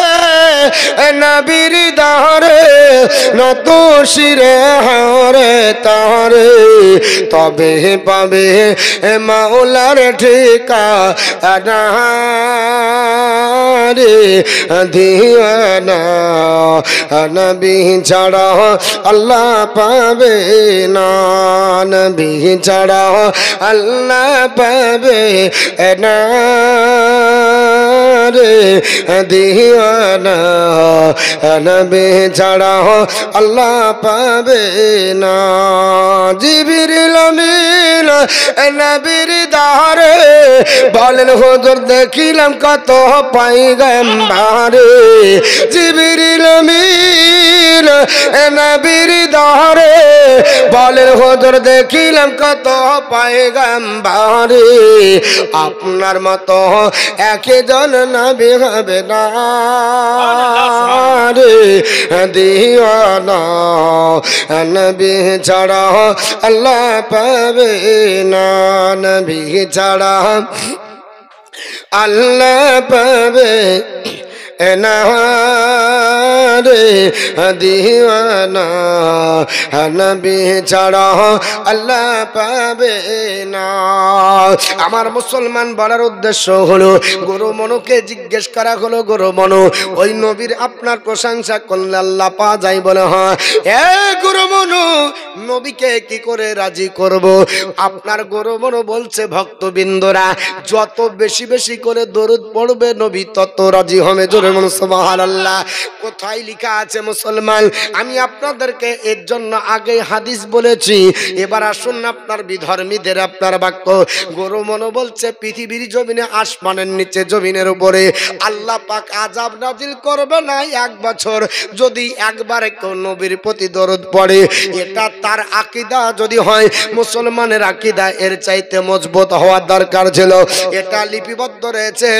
নবীর দারে নত শিরে হারে তারে, তবে পাবে মাওলার ঠিকানা রে দিওয়ানা, নবী ছাড়া আল্লাহ পাবে না, নবী ছাড়া আল্লাহ পাবে না রে দিওয়ানা, নবী ছাড়া আল্লাহ পাবে না। জিবরিল আমিন নবীর দারে বলেন হুজুর দেখিলাম কত পয়গম্বর, জিবরিল আমিন নবীর দারে বলেন হুজুর দেখিলাম কত পয়গম্বর, আপনার মতো একজন নবী হবে না রে দিওয়ানা, নবী ছাড়া আল্লাহ পাবে না, নবী ছাড়া আল্লাহ পাবে না রে দিওয়ানা, নবী ছাড়া আল্লাহ পাবে না। আমার মুসলমান বলার উদ্দেশ্য হলো, গুরু মনুকে জিজ্ঞেস করা হলো, গুরু মনু ওই নবীর আপনার প্রশংসা করলে আল্লাহ পাওয়া যায়? বলে হ্যাঁ। এ গুরু মনু, নবীকে কি করে রাজি করব? আপনার গুরু মনু বলছে, ভক্তবৃন্দরা যত বেশি বেশি করে দরুদ পড়বে নবী তত রাজি হবে। জোরে জোরে বলুন সুবহানাল্লাহ। কোথায় লেখা আছে মুসলমান? আমি আপনাদেরকে এর জন্য আগে হাদিস বলেছি। এবার আসুন আপনার বিধর্মীদের আপনার বাক্য। গরু মনো বলছে পৃথিবীর জমিনে, আসমানের নিচে, জমিনের উপরে আল্লাহ পাক আযাব নাজিল করবে না 1 বছর যদি একবার কেউ নবীর প্রতি দরুদ পড়ে। এটা তার আকীদা যদি হয়, মুসলমানের আকীদা এর চাইতে মজবুত হওয়ার দরকার ছিল। এটা লিপিবদ্ধ রয়েছে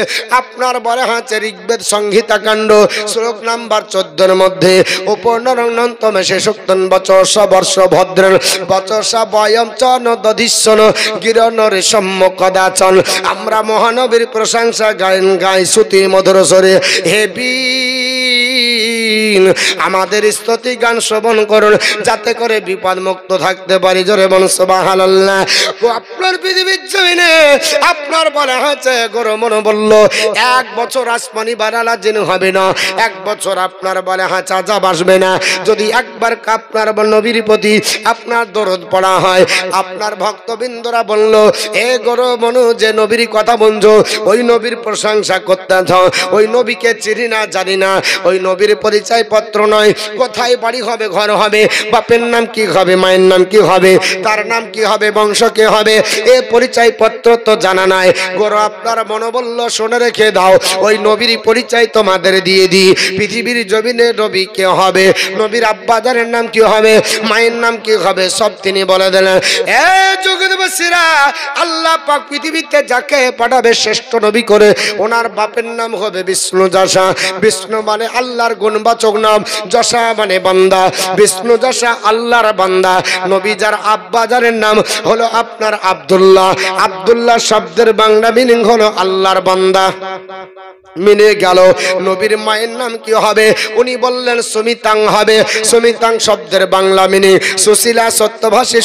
আপনার বলা হচ্ছে ঋগ্বেদ সংহিতা কাণ্ড শ্লোক নাম্বার 14 মধ্যে। উপনরন্তমে শেষোক্তন বচস বর্ষ ভদ্রের বচসা বয়ম চন দধিশ্বন গিরণরে সম্মুখদাচন। আমরা মহানবীর প্রশংসা গাই শ্রুতি মধুর স্বরে। হে বীর, আমাদের স্তুতি গান শ্রবণ করুন যাতে করে বিপদ মুক্ত থাকতে পারি। জোরে বলুন সুবহানাল্লাহ। আপনার পৃথিবীর জমিনে আপনার বলা হয়েছে গরু মন বলল 1 বছর আসমানি বানালা জিন হবে না, 1 বছর আপনার বলা হয়েছে আযাব আসবে না যদি একবার আপনার নবীর প্রতি আপনার দরুদ পড়া হয়। আপনার ভক্তবৃন্দরা বলল এ গরু মনু যে নবীর কথা বলছো, ওই নবীর প্রশংসা করতে থাও, ওই নবীকে চিনি না জানি না, ওই নবীর পরিচয় পত্র নয়, কোথায় বাড়ি হবে, ঘর হবে, বাপের নাম কি হবে, মায়ের নাম কি হবে, তার নাম কি হবে, বংশ কে হবে, এ পরিচয় পত্র তো জানা নাই। গরু আপনার মনে বলল শুনে রেখে দাও, ওই নবীর পরিচয় তোমাদের দিয়ে দিই। পৃথিবীর জমিনে নবী কে হবে, নবীর আব্বাজারের নাম কি হবে, মায়ের নাম কি হবে, সব তিনি বলে দিলেন। এ জগৎবাসীরা, আল্লাহ পাক পৃথিবীতে যাকে পাঠাবে শ্রেষ্ঠ নবী করে, ওনার বাপের নাম হবে বিষ্ণু যশা। বিষ্ণু মানে আল্লাহর গুণবাচক নাম, যশা মানে বান্দা। বিষ্ণু যশা আল্লাহর বান্দা। নবী যার আব্বাজারের নাম হলো আপনার আব্দুল্লাহ। আব্দুল্লাহ শব্দের বাংলা মিনিং হলো আল্লাহর বান্দা। মিলে গেল নবীর মায়ের নাম কি হবে, উনি বললেন সুমিতাং হবে। সুমিতাং শব্দের বাংলা মিনিং সুশীলা, সত্যভাষী,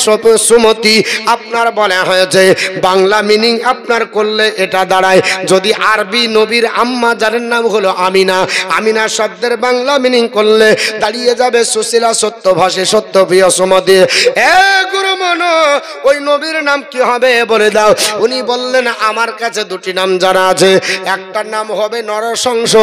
সুমতি। আপনার বলা হয়েছে বাংলা মিনিং আপনার করলে এটা দাঁড়ায়, যদি আরবি নবীর আম্মা যার নাম হলো আমিনা, আমিনা শব্দের বাংলা মিনিং করলে দাঁড়িয়ে যাবে সুশীলা, সত্যভাষী, সত্যপ্রিয়, সুমতি। এ গুরু মনো, ওই নবীর নাম কি হবে বলে দাও। উনি বললেন আমার কাছে 2টি নাম জানা আছে। একটা নাম হবে নরশংস।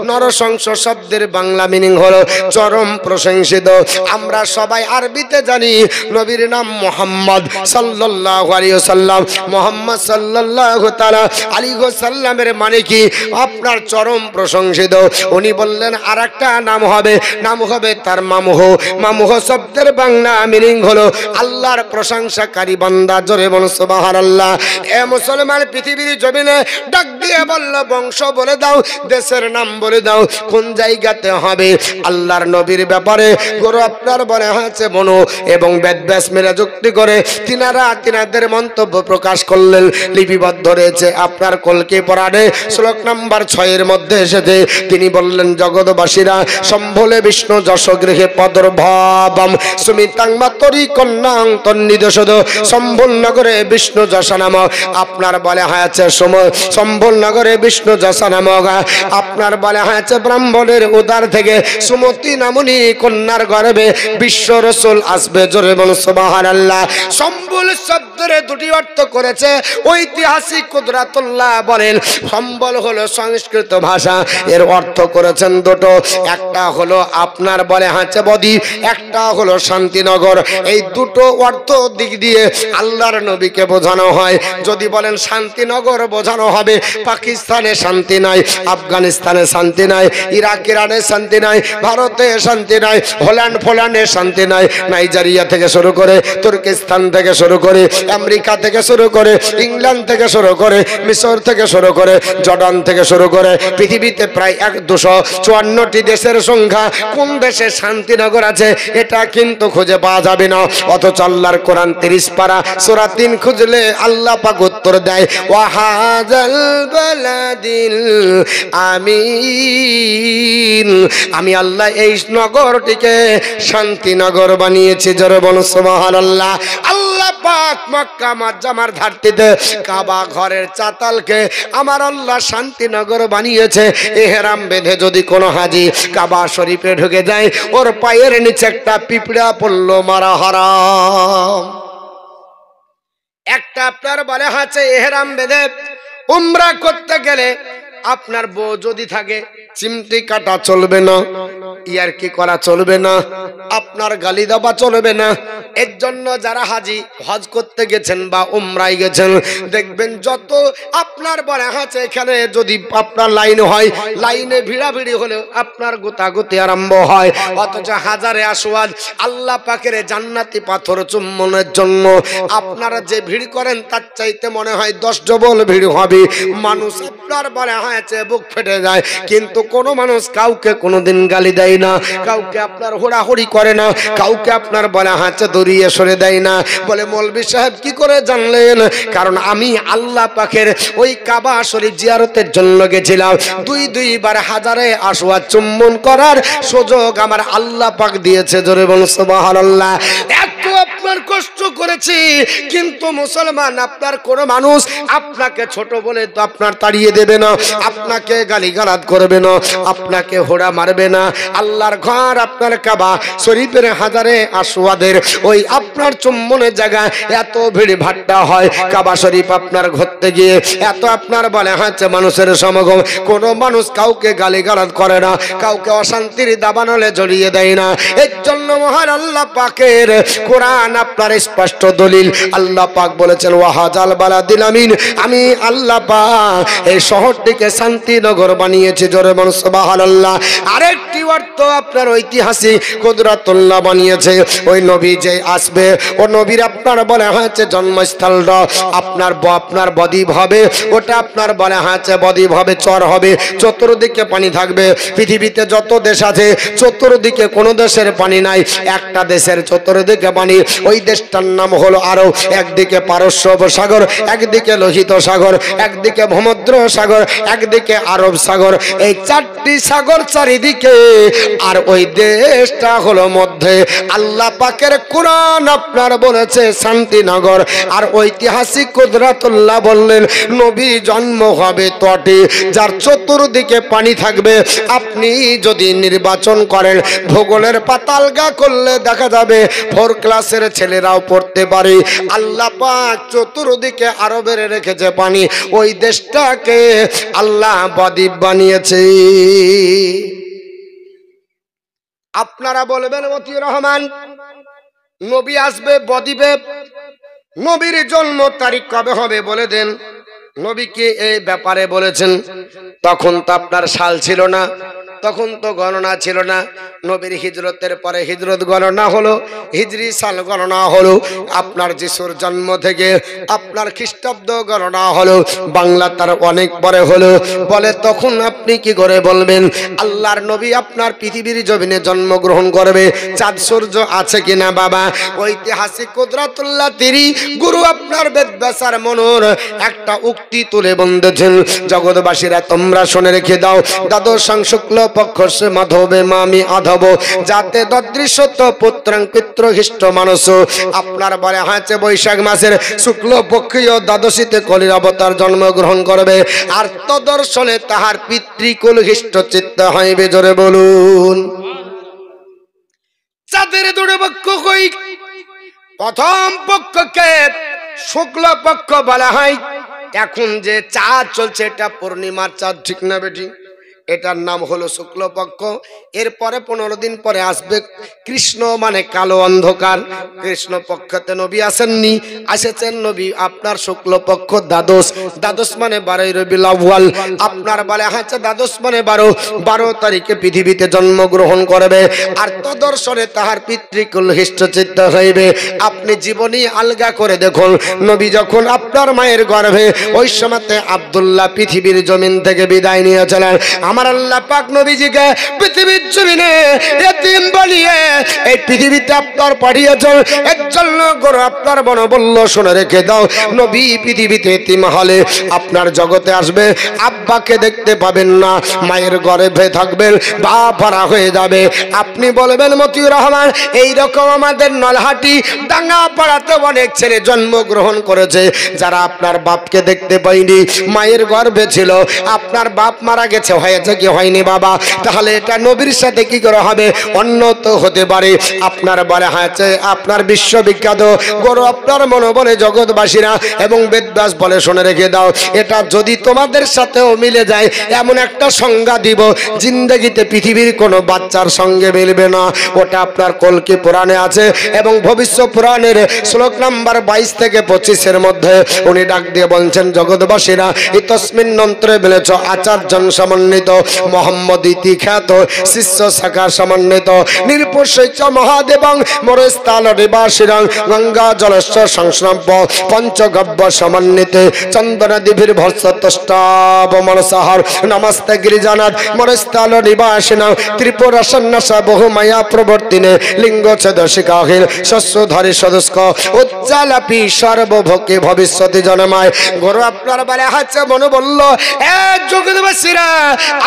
নরশংস শব্দের বাংলা মিনিং হলো চরম প্রশংসিত। আমরা সবাই আরবিতে জানি নবীর নাম মুহাম্মদ সাল্লাল্লাহু আলাইহি ওয়াসাল্লাম। মুহাম্মদ সাল্লাল্লাহু তাআলা আলাইহি ওয়াসাল্লামের মানে কি আপনার চরম প্রশংসিত। উনি বললেন আরেকটা নাম হবে, নাম হবে তার মামুহ। মামুহ শব্দের বাংলা মিনিং হলো আল্লাহর প্রশংসাকারী বান্দা। জোরে বলুন সুবহানাল্লাহ। এ মুসলমান, পৃথিবীর জমিনে ডাক দিয়ে বলল বংশ বলে দাও, দেশের নাম বলে দাও, কোন জায়গাতে হবে। আল্লাহর নবীর ব্যাপারে গরু আপনার বলে হয়েছে বনু এবং বেদব্যাস মেরা যুক্তি করে তিনাদের মন্তব্য প্রকাশ করলেন। লিপিবদ্ধ রয়েছে আপনার কলকি পরাণে শ্লোক নাম্বার 6 মধ্যে এসেছে। তিনি বললেন জগৎবাসীরা সম্ভলে বিষ্ণু যশ গৃহে পদর্ভাবম সুমিতাং মাতরি কন্যাং তন্নিদশদ। সম্ভল নগরে বিষ্ণু যশা নামক আপনার বলে হয়েছে সম্ভল নগরে বিষ্ণু যশা নামক আপনার বলে হয়েছে ব্রাহ্মণের উদার থেকে সুমতি নামনি কন্যার গর্ভে বিশ্ব রসুল আসবে। জোরে বলুন সুবহানাল্লাহ। সম্বল শব্দের 2টি অর্থ করেছে ঐতিহাসিক কুদরাতুল্লাহ বলেন। সম্বল হলো সংস্কৃত ভাষা, এর অর্থ করেছেন 2টো। একটা হলো আপনার বলে হয়েছে বদ্বীপ, একটা হলো শান্তিনগর। এই 2টো অর্থ দিক দিয়ে আল্লাহর নবীকে বোঝানো হয়। যদি বলেন শান্তিনগর বোঝানো হবে পাকিস্তানে শান্তি নাই, আফগানিস্তানে শান্তি নাই, ইরাক ইরানে শান্তি নাই, ভারতে শান্তি নাই, হোল্যান্ডে শান্তি নাই, নাইজেরিয়া থেকে শুরু করে, তুর্কিস্তান থেকে শুরু করে, আমেরিকা থেকে শুরু করে, ইংল্যান্ড থেকে শুরু করে, মিশর থেকে শুরু করে, জর্ডান থেকে শুরু করে, পৃথিবীতে প্রায় 254টি দেশের সংখ্যা। কোন দেশে শান্তিনগর আছে এটা কিন্তু খুঁজে পাওয়া যাবে না। অথচ আল্লাহর কোরআন 30 পারা সূরা 3 খুঁজলে আল্লাহ পাক উত্তর দেয় ওয়াহাজাল বালাদিল আমিন। আমি আল্লাহ এই নগরটিকে শান্তিনগর বানিয়েছি। জোরে বলুন সুবহানাল্লাহ। আল্লাহ পাক মক্কা মুআজ্জামার ধরতিতে কাবা ঘরের চাতালকে আমার আল্লাহ শান্তিনগর বানিয়েছে। ইহরাম বেঁধে যদি কোনো হাজি কাবা শরীফে ঢুকে যায়, ওর পায়ের নিচে একটা পিঁপড়া পড়লো, মারা হারাম। একটা আপনার বলে আছে ইহরাম বেঁধে উমরা করতে গেলে আপনার বউ যদি থাকে চিমটি কাটা চলবে না, ইয়ারকি করা চলবে না, আপনার গালি দেওয়া চলবে না। এর জন্য যারা হাজি হজ করতে গেছেন বা উমরায় গেছেন, দেখবেন যত আপনার বলে আছে এখানে যদি আপনার লাইন হয়, লাইনে ভিড়াভিড়ি হলে আপনার গোতাগুতি আরম্ভ হয়। অথচ হাজারে আসওয়াদ আল্লাহ পাকের জান্নাতি পাথর চুম্বনের জন্য আপনারা যে ভিড় করেন তার চাইতে মনে হয় 10 ডবল ভিড় হবে। মানুষ আপনার বলে হয়েছে বুক ফেটে যায়, কিন্তু কোনো মানুষ কাউকে কোনোদিন গালি দেয় না, কাউকে আপনার হোড়াহুড়ি করে না, কাউকে আপনার বলে হাঁচে দড়িয়ে সরে দেয় না। বলে মৌলভী সাহেব কি করে জানলেন? কারণ আমি আল্লাহ পাকের ওই কাবা শরীফ জিয়ারতের জন্য গেছিলাম, দুইবার হাজারে আসওয়াদ চুম্বন করার সুযোগ আমার আল্লাহ পাক দিয়েছে। জোরে বলুন সুবহানাল্লাহ। এত আপনার কষ্ট করেছি, কিন্তু মুসলমান আপনার কোনো মানুষ আপনাকে ছোট বলে তো আপনার তাড়িয়ে দেবে না, আপনাকে গালিগালাজ করবে না, আপনাকে হোড়া মারবে না। আল্লাহর ঘর আপনার কাবা শরীফের হাজারে আসওয়াদের ওই আপনার চুম্বনের জায়গায় এত ভিড় ভাট্টা হয়। কাবা শরীফ আপনার ঘুরতে গিয়ে এত আপনার বলে হাঁচে মানুষের সমাগম, কোনো মানুষ কাউকে গালিগালাজ করে না, কাউকে অশান্তির দাবানলে জড়িয়ে দেয় না। এর জন্য মহান আল্লাহ পাকের কোরআন আপনার স্পষ্ট দলিল। আল্লাহ পাক বলেছেন ওয়াহাজাল বালাদিল আমিন, আমি আল্লাহ পাক এই শহরটিকে শান্তিনগর বানিয়েছি। জোরে বলুন সুবহানাল্লাহ। আরেকটি অর্থ আপনার ঐতিহাসিক কুদরতুল্লাহ বানিয়েছে। ওই নবী যে আসবে, ও নবীর আপনার বলে হয়েছে জন্মস্থলটা আপনার বদ্বীপ হবে, ওটা আপনার বলে হয়েছে বদ্বীপ হবে, চর হবে, চতুর্দিকে পানি থাকবে। পৃথিবীতে যত দেশ আছে চতুর্দিকে কোনো দেশের পানি নাই, একটা দেশের চতুর্দিকে পানি। ওই দেশটার নাম হলো আরব। একদিকে পারস্য সাগর, একদিকে লোহিত সাগর, একদিকে ভূমধ্য সাগর, একদিকে আরব সাগর, এই 4টি সাগর চারিদিকে। আর ওই দেশটা হলো মধ্যে। আল্লাহ পাকের কোরআন আপনার বলেছে শান্তিনগর। আর ঐতিহাসিক কুদরতুল্লাহ বললেন নবী জন্ম হবে তটে, যার চতুর্দিকে পানি থাকবে। আপনি যদি নির্বাচন করেন, ভূগোলের পাতালগা করলে দেখা যাবে 4 ক্লাসের ছেলেরাও পড়তে পারে। আল্লাহ পাক চতুর্দিকে আরবের রেখেছে পানি, ওই দেশটাকে আল্লাহ বদ্বীপ বানিয়েছে। আপনারা বলবেন মতিউর রহমান নবী আসবে বদ্বীপে, নবীর জন্ম তারিখ কবে হবে বলে দেন। নবীকে এই ব্যাপারে বলেছেন, তখন তো আপনার সাল ছিল না, তখন তো গণনা ছিল না। নবীর হিজরতের পরে হিজরত গণনা হলো, হিজরি সাল গণনা হলো। আপনার যিশুর জন্ম থেকে আপনার খ্রিস্টাব্দ গণনা হলো, বাংলা তার অনেক পরে হলো। বলে তখন আপনি কি করে বলবেন আল্লাহর নবী আপনার পৃথিবীর জমিনে জন্মগ্রহণ করবে? চাঁদ সূর্য আছে কিনা বাবা? ঐতিহাসিক কুদরতুল্লাহ তিরি গুরু আপনার বেদবেসার মনোর একটা উক্তি তুলে বন্ধেছেন, জগৎবাসীরা তোমরা শুনে রেখে দাও। দ্বাদশ শুক্ল পক্ষ সে মাধবে মামি আধব, যাতে দদৃশ্যত পুত্রাং পিতৃ হিষ্ট মানুষ। আপনার বলে হয়েছে বৈশাখ মাসের শুক্ল পক্ষীয় দ্বাদশীতে কলির অবতার জন্মগ্রহণ করবে, আর তদর্শনে তাহার পিতৃকুল হিষ্ট চিত্ত হইবে। জোরে বলুন। চাঁদের দুটো পক্ষ কই? প্রথম পক্ষকে শুক্ল পক্ষ বলা হয়। এখন যে চাঁদ চলছে এটা পূর্ণিমার চাঁদ, ঠিক না বেটি? এটার নাম হলো শুক্লপক্ষ। এরপরে 15 দিন পরে আসবে কৃষ্ণ, মানে কালো অন্ধকার। কৃষ্ণ পক্ষতে নবী আসেননি, এসেছেন নবী আপনার শুক্লপক্ষ দ্বাদশ। দ্বাদশ মানে 12 রবিউল আউয়াল। আপনার বলে হচ্ছে দ্বাদশ মানে 12 তারিখে পৃথিবীতে জন্মগ্রহণ করবে, আর তদর্শনে তাহার পিতৃকুল হিষ্টচিত্ত হইবে। আপনি জীবনী আলগা করে দেখুন, নবী যখন আপনার মায়ের গর্ভে, ওই সময়তে আব্দুল্লাহ পৃথিবীর জমিন থেকে বিদায় নিয়েছিলেন। আমার আল্লাহ পাক নবীজিকে পৃথিবীর জমিনে এতিম বানিয়ে এই পৃথিবীতে আপনার পাঠিয়েছেন। এর জন্য গরু আপনার বন বলল শুনে রেখে দাও, নবী পৃথিবীতে এতিম হলে আপনার জগতে আসবে, আব্বাকে দেখতে পাবেন না, মায়ের গর্ভে থাকবেন, বাপ হারা হয়ে যাবে। আপনি বলবেন মতিউর রহমান এইরকম আমাদের নলহাটি ডাঙ্গা পাড়াতে অনেক ছেলে জন্মগ্রহণ করেছে যারা আপনার বাপকে দেখতে পায়নি, মায়ের গর্ভে ছিল, আপনার বাপ মারা গেছে হয়ে হয়েছে কি হয়নি বাবা? তাহলে এটা নবীর সাথে কি করে হবে? অন্য তো হতে পারে। আপনার বলা হয়েছে, আপনার বিশ্ববিখ্যাত গরু আপনার মনে বলে জগৎবাসীরা এবং বেদব্যাস বলে শুনে রেখে দাও, এটা যদি তোমাদের সাথেও মিলে যায় এমন একটা সংজ্ঞা দিব জিন্দগিতে পৃথিবীর কোনো বাচ্চার সঙ্গে মিলবে না। ওটা আপনার কলকি পুরাণে আছে এবং ভবিষ্যৎ পুরাণের শ্লোক নাম্বার 22 থেকে 25 মধ্যে উনি ডাক দিয়ে বলছেন, জগৎবাসীরা ইতস্মিন নন্ত্রে বলেছ আচার্যন সমন্বিত মোহাম্মদ ইতি খ্যাত শিষ্য শাখা সমন্বিত নিরপৈচ মহাদেবং মরস্থাল নিবাসিরাং গঙ্গা জলস্ব সংস্রব্য পঞ্চগব্য সমন্বিতে চন্দন দিভির ভর্ষতষ্টাব মনসাহর নমস্তে গিরিজানাথ মরস্থাল নিবাসিনাং ত্রিপুরা সন্ন্যাসা বহু মায়া প্রবর্তিনে লিঙ্গ ছেদশিকাহিল শস্যধারী সদস্ক উজ্জ্বলাপি সর্বভোগে ভবিষ্যতে জন্মায়। গরু আপনার বেলা হাতে মনে বলল, জগৎবাসীরা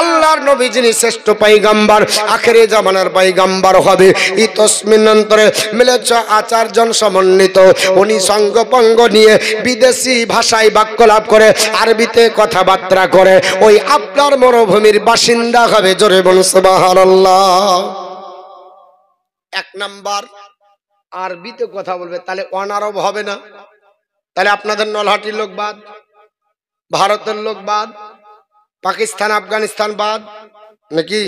আল্লাহর নবী যিনি শ্রেষ্ঠ পয়গম্বর, আখেরি জামানার পয়গম্বর হবে, ইতস্মিন অন্তরে মিলেছ আচার্যন সমন্বিত। উনি সঙ্গপঙ্গ নিয়ে বিদেশি ভাষায় বাক্য লাভ করে আরবিতে কথাবার্তা করে ওই আপনার মরুভূমির বাসিন্দা হবে। জোরে বলুন সুবহানাল্লাহ। এক নাম্বার আরবিতে কথা বলবে, তাহলে অনারব হবে না। তাহলে আপনাদের নলহাটির লোক বাদ, ভারতের লোক বাদ, পাকিস্তান আফগানিস্তান বাদ, নাকি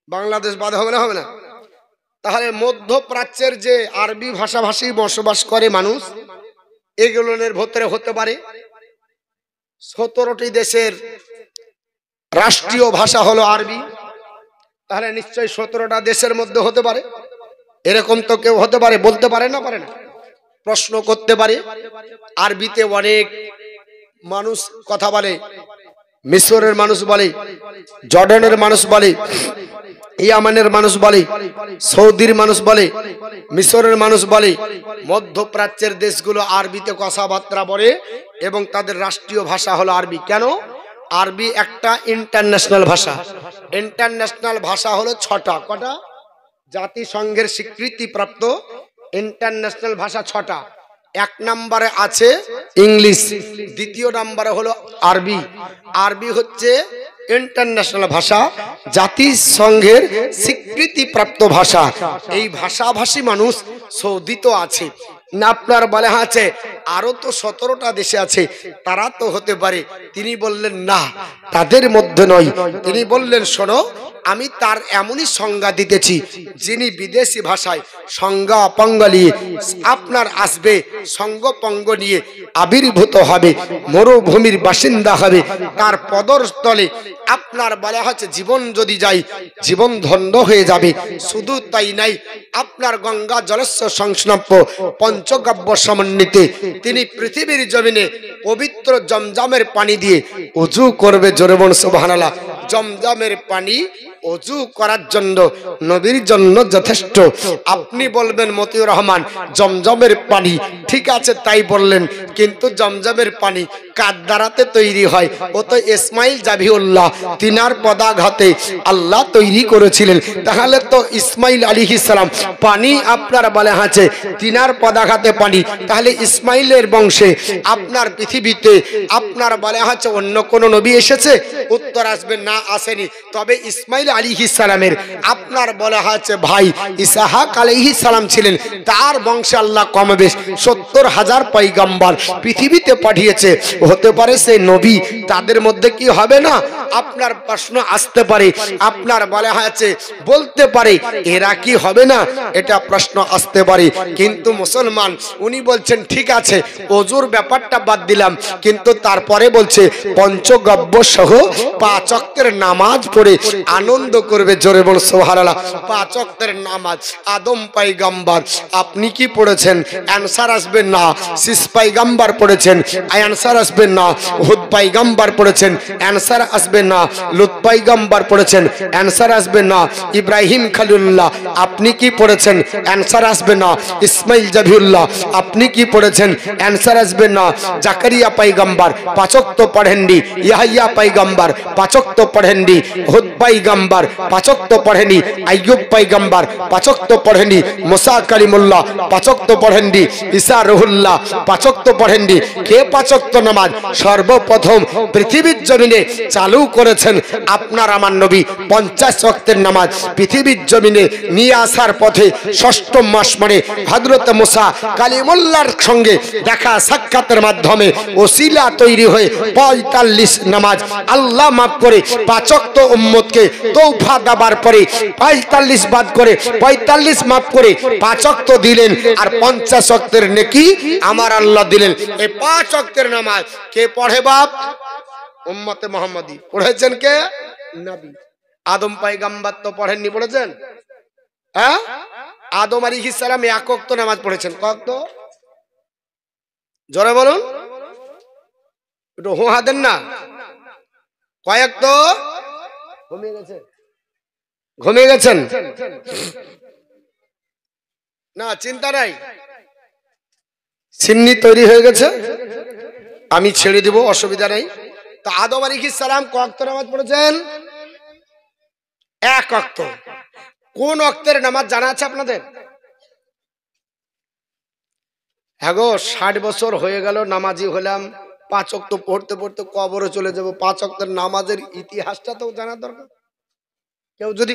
বাংলাদেশ বাদ হবে না? হবে না। তাহলে মধ্যপ্রাচ্যের যে আরবি ভাষাভাষী বসবাস করে মানুষ, এগুলোর ভেতরে হতে পারে 17টি দেশের রাষ্ট্রীয় ভাষা হলো আরবি। তাহলে নিশ্চয়ই 17টা দেশের মধ্যে হতে পারে। এরকম তো কেউ হতে পারে, বলতে পারে না? পারে না। প্রশ্ন করতে পারে। আরবিতে অনেক মানুষ কথা বলে, মিশরের মানুষ বলে, জর্ডানের মানুষ বলে, ইয়ামানের মানুষ বলে, সৌদির মানুষ বলে, মিশরের মানুষ বলে। মধ্যপ্রাচ্যের দেশগুলো আরবিতে কথাবার্তা বলে এবং তাদের রাষ্ট্রীয় ভাষা হলো আরবি। কেন? আরবি একটা ইন্টারন্যাশনাল ভাষা। ইন্টারন্যাশনাল ভাষা হলো 6টা। কটা? জাতিসংঘের স্বীকৃতিপ্রাপ্ত ইন্টারন্যাশনাল ভাষা 6টা। 1 নম্বরে আছে ইংলিশ, 2য় নম্বরে হলো আরবি। আরবি হচ্ছে ইন্টারন্যাশনাল ভাষা, জাতিসংঘের স্বীকৃতিপ্রাপ্ত ভাষা। এই ভাষাভাষী মানুষ সৌদিতে আছে না? আপনার বলে আছে আরো তো 17টা দেশে আছে, তারা তো হতে পারে। তিনি বললেন না, তাদের মধ্যে নয়। তিনি বললেন, শোনো, আমি তার এমনই সংজ্ঞা দিতেছি যিনি বিদেশি ভাষায় সংজ্ঞা অপঙ্গ নিয়ে আপনার আসবে, সঙ্গপঙ্গ নিয়ে আবির্ভূত হবে, মরুভূমির বাসিন্দা হবে, তার পদতলে আপনার বলা হচ্ছে জীবন যদি যায় জীবন ধন্য হয়ে যাবে। শুধু তাই নাই, আপনার গঙ্গা জলস্ব সংস্নব্য পঞ্চগব্য সমন্বিতে তিনি পৃথিবীর জমিনে পবিত্র জমজমের পানি দিয়ে ওযু করবে। জোরে বলুন সুবহানাল্লাহ। জমজমের পানি ওযু করার জন্য নবীর জন্য যথেষ্ট। আপনি বলবেন মতিউর রহমান জমজমের পানি, ঠিক আছে তাই বললেন, কিন্তু জমজমের পানি কার দ্বারাতে তৈরি হয়? ও তো ইসমাইল জাবিউল্লাহ, তিনার পদাঘাতে আল্লাহ তৈরি করেছিলেন। তাহলে তো ইসমাইল আলাইহিস সালাম পানি আপনার বলে আছে তিনার পদাঘাতে পানি। তাহলে ইসমাইলের বংশে আপনার পৃথিবীতে আপনার বলে আছে অন্য কোন নবী এসেছে? উত্তর আসবে না, আসেনি। তবে ইসমাইল আলাইহিস সালামের আপনার বলা হয়েছে ভাই ইসহাক আলাইহিস সালাম ছিলেন, তার বংশে আল্লাহ কমবেশ 70,000 পয়গম্বর পৃথিবীতে পাঠিয়েছে। হতে পারে সেই নবী তাদের মধ্যে কি হবে না? আপনার প্রশ্ন আসতে পারে, আপনার বলা হয়েছে বলতে পারে এরা কি হবে না, এটা প্রশ্ন আসতে পারে। কিন্তু মুসলমান উনি বলছেন ঠিক আছে ওযুর ব্যাপারটা বাদ দিলাম, কিন্তু তারপরে বলছে পঞ্চগব্য সহ 5 ওয়াক্তের নামাজ পড়ে আনন্দ করবে। জোরে বল সুবহানাল্লাহ। 5 ওয়াক্তের নামাজ আদম পয়গম্বর আপনি কি পড়েছেন? অ্যানসার আসবে না। শীষ পয়গম্বর পড়েছেন, অ্যানসার আসবে না। হুদ পয়গম্বর পড়েছেন, অ্যানসার আসবে না। লূত পয়গম্বর পড়েছেন, অ্যানসার আসবে না। ইব্রাহিম খলিলুল্লাহ আপনি কি পড়েছেন? অ্যানসার আসবে না। ইসমাইল জাবিউল্লাহ আপনি কি পড়েছেন? অ্যানসার আসবে না। জাকারিয়া পয়গম্বর 5 ওয়াক্ত পড়েননি। ইয়াহইয়া পয়গম্বর 5 ওয়াক্ত পড়েননি। হুদ পয়গম্বর 5 ওয়াক্ত পড়েনি। আইয়ুব পয়গম্বর 5 ওয়াক্ত পড়েনি। মুসা কালিমুল্লাহ 5 ওয়াক্ত পড়েননি। ঈসা রুহুল্লাহ 5 ওয়াক্ত পড়েননি। কে 5 ওয়াক্ত নামাজ সর্বপ্রথম পৃথিবীর জমিনে চালু করেছেন আপনার আমার নবী 50 ওয়াক্তের নামাজ পৃথিবীর জমিনে নিয়ে আসার পথে ষষ্ঠ মাস মানে হযরত মুসা কালিমুল্লাহর সঙ্গে দেখা সাক্ষাতের মাধ্যমে ওসিলা তৈরি হয়ে 45 নামাজ আল্লাহ মাফ করে 5 ওয়াক্ত উম্মতকে তৌফা দেবার পরে 45 বাদ করে 45 মাফ করে 5 ওয়াক্ত দিলেন আর 50 ওয়াক্তের নেকি আমার আল্লাহ দিলেন। এই 5 ওয়াক্তের নামাজ কে পড়ে বাপ? উম্মতে মুহাম্মাদি। পড়েছেন কে? নবী। আদম পয়গম্বর তো পড়েননি, পড়েছেন? হ্যাঁ, আদম আলাইহিস সালাম এক ওয়াক্ত নামাজ পড়েছেন। কত? জোরে বলুন, একটু হুঁ দেন না। কয়েক তো ঘুমিয়ে গেছেন না, চিন্তা নাই, সিন্নি তৈরি হয়ে গেছে, আমি ছেড়ে দিব, অসুবিধা নেই। তো আদম আলাইহিস সালাম কয় ওয়াক্ত নামাজ পড়েছেন? এক ওয়াক্ত। কোন ওয়াক্তের নামাজ জানা আছে আপনাদের? হ্যাঁ গো, 60 বছর হয়ে গেল নামাজি হলাম, 5 ওয়াক্ত পড়তে পড়তে কবরে চলে যাব, 5 ওয়াক্তের নামাজের ইতিহাসটা তো জানা দরকার। কেউ যদি